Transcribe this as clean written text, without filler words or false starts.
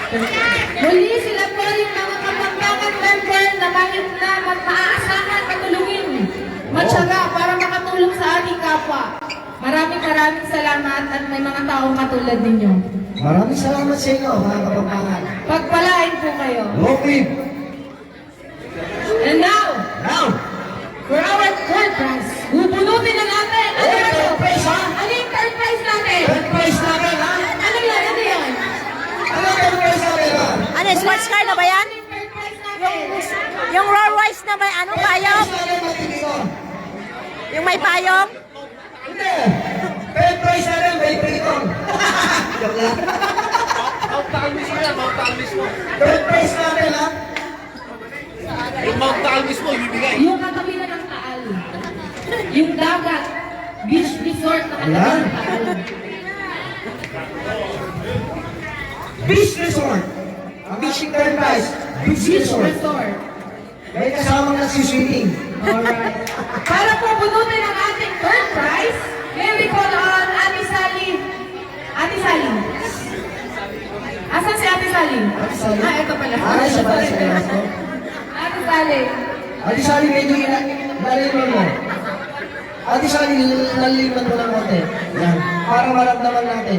Muli sila po yung mga kapampangan member na kahit na mag-maaasahan patulungin, matyaga para makatulong sa ating kapwa. Maraming salamat at may mga taong katulad ninyo. Maraming salamat sa inyo, mga kapampangan. Pagpalain po kayo. Okay. And now, Now, for our third prize, bubunutin na natin. Ano ba ito? third prize, ha? Ano yung third prize natin? third prize natin, ha? Ano yan? Ano yan? Ano ang third prize natin, ha? Ano, sports car na ba yan? Ano yung third prize natin? Yung Rolls Royce na may ano, payong? Third prize natin, magtitigil. Yung may payong? Hindi. Third prize natin, may priton. Joke lang. Mount Talmis mo yan, Mount Talmis mo. Third prize natin, ha? Yung Mount Talmis mo, ibibigay. Yung katabi na ng Taal. Yung dagat. Beach resort na katabi Ayan. ng Taal. Beach Resort. Ang beach yung third prize. Beach Beach Resort. resort. May kasamang nagsiswimming. Alright. Para po bunutin ang ating third prize, may we call on Ate Sally. Ate Sally. Asan si Ate Sally? Ate Sally? Ah, ito pala. Ay, siya pala sa iyo. Ate Sally. Ate Sally, medyo naliman mo. Ate Sally, naliman mo ng konti. Yan. Para maramdaman natin.